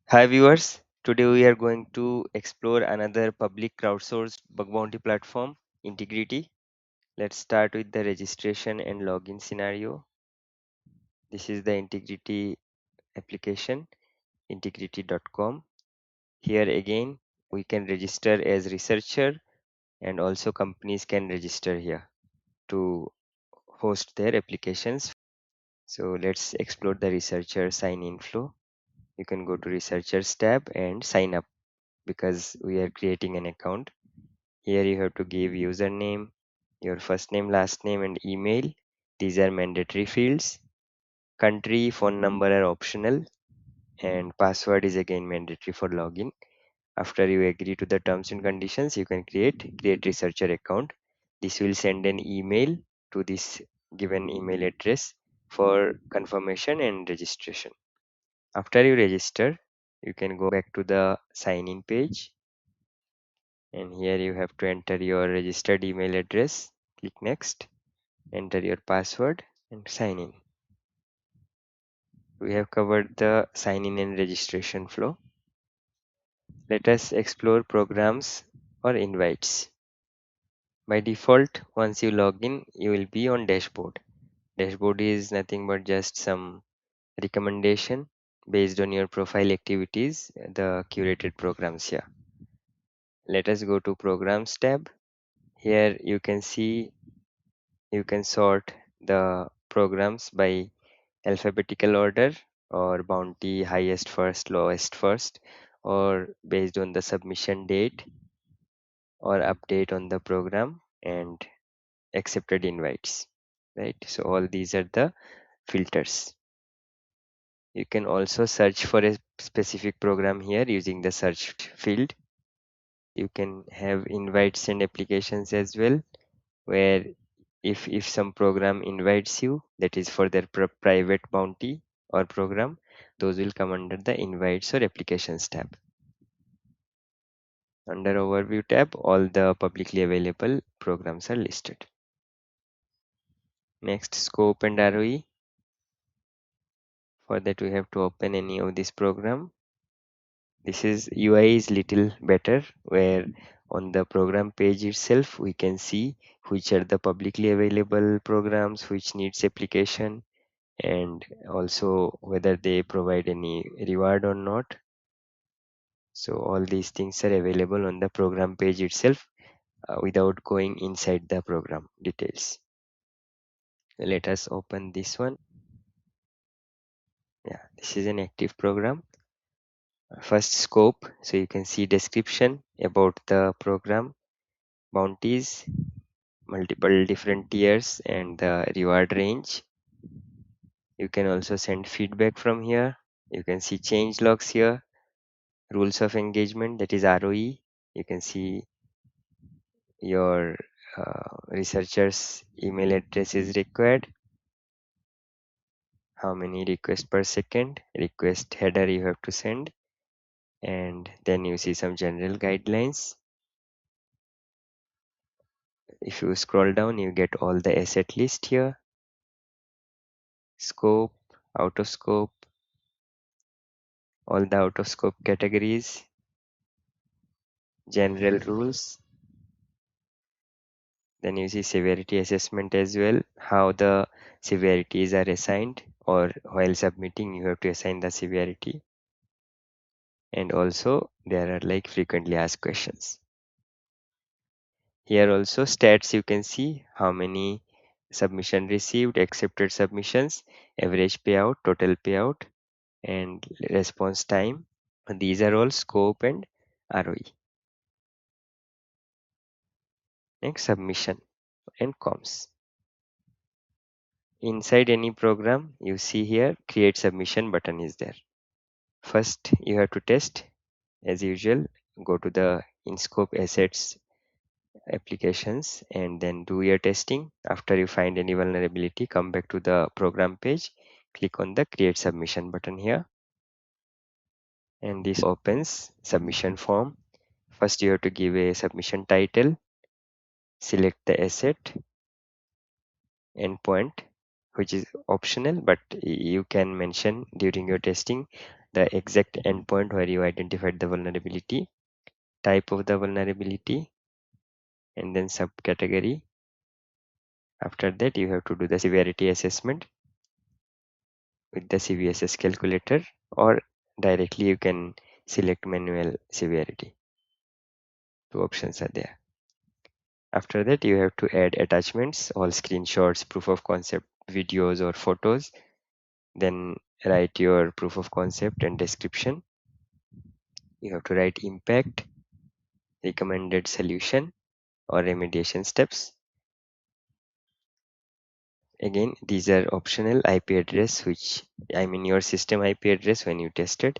Hi viewers, today we are going to explore another public crowdsourced bug bounty platform, Intigriti. Let's start with the registration and login scenario. This is the Intigriti application, intigriti.com. Here again, we can register as researcher and also companies can register here to host their applications. So let's explore the researcher sign in flow. You can go to researchers tab and sign up because we are creating an account. Here you have to give username, your first name, last name, and email. These are mandatory fields. Country, phone number are optional, and password is again mandatory for login. After you agree to the terms and conditions, you can create researcher account. This will send an email to this given email address for confirmation and registration. After you register, you can go back to the sign in page, and here you have to enter your registered email address. Click next, enter your password and sign in. We have covered the sign in and registration flow. Let us explore programs or invites. By default, once you log in, you will be on dashboard. Dashboard is nothing but just some recommendation based on your profile activities, the curated programs here. Let us go to programs tab. Here you can see you can sort the programs by alphabetical order or bounty highest first, lowest first, or based on the submission date or update on the program and accepted invites, right? So all these are the filters. You can also search for a specific program here using the search field. You can have invites and applications as well, where if some program invites you, that is for their private bounty or program, those will come under the invites or applications tab. Under overview tab, all the publicly available programs are listed. Next, scope and ROE. For that we have to open any of this program. This is UI is little better, where on the program page itself we can see which are the publicly available programs which needs application, and also whether they provide any reward or not. So all these things are available on the program page itself without going inside the program details. Let us open this one. Yeah, this is an active program. First, scope, so you can see description about the program, bounties, multiple different tiers, and the reward range. You can also send feedback from here. You can see change logs here, rules of engagement, that is ROE. You can see your researcher's email address is required, how many requests per second, request header you have to send, and then you see some general guidelines. If you scroll down, you get all the asset list here, scope, out of scope, all the out of scope categories, general rules. Then you see severity assessment as well, how the severities are assigned, or while submitting you have to assign the severity. And also there are like frequently asked questions. Here also stats, you can see how many submission received, accepted submissions, average payout, total payout, and response time. These are all scope and ROE. Next, submission and comms. Inside any program, you see here create submission button is there. First you have to test as usual. Go to the in scope assets applications and then do your testing. After you find any vulnerability, come back to the program page, click on the create submission button here, and this opens submission form. First you have to give a submission title, select the asset, endpoint, which is optional, but you can mention during your testing the exact endpoint where you identified the vulnerability, type of the vulnerability, and then subcategory. After that, you have to do the severity assessment with the CVSS calculator, or directly you can select manual severity. Two options are there. After that, you have to add attachments, all screenshots, proof of concept videos or photos. Then write your proof of concept and description. You have to write impact, recommended solution, or remediation steps. Again, these are optional. IP address, which I mean your system IP address when you tested,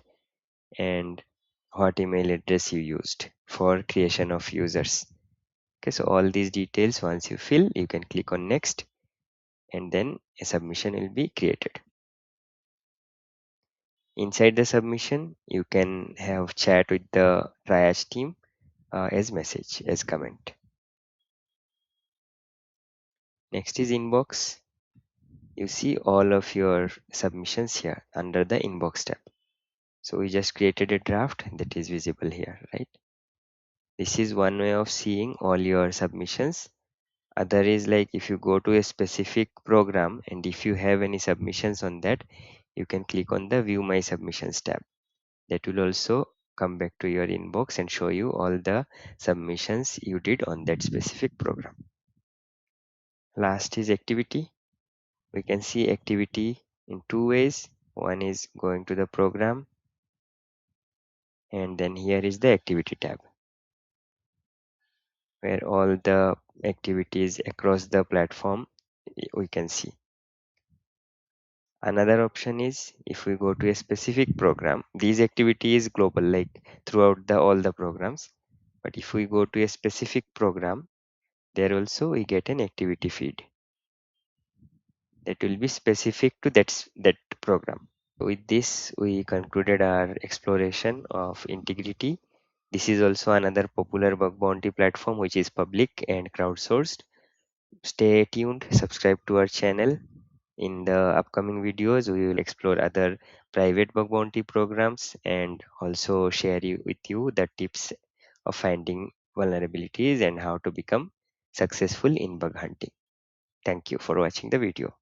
and what email address you used for creation of users. Okay, so all these details, once you fill, you can click on next, and then a submission will be created. Inside the submission, you can have chat with the triage team as message, as comment. Next is inbox. You see all of your submissions here under the inbox tab. So we just created a draft that is visible here, right? This is one way of seeing all your submissions. Other is like if you go to a specific program and if you have any submissions on that, you can click on the view my submissions tab. That will also come back to your inbox and show you all the submissions you did on that specific program. Last is activity. We can see activity in two ways. One is going to the program, and then here is the activity tab where all the activities across the platform we can see. Another option is if we go to a specific program, these activities global like throughout the all the programs. But if we go to a specific program, there also we get an activity feed that will be specific to that program. With this, we concluded our exploration of Intigriti. This is also another popular bug bounty platform which is public and crowdsourced. Stay tuned, subscribe to our channel. In the upcoming videos, we will explore other private bug bounty programs and also share with you the tips of finding vulnerabilities and how to become successful in bug hunting. Thank you for watching the video.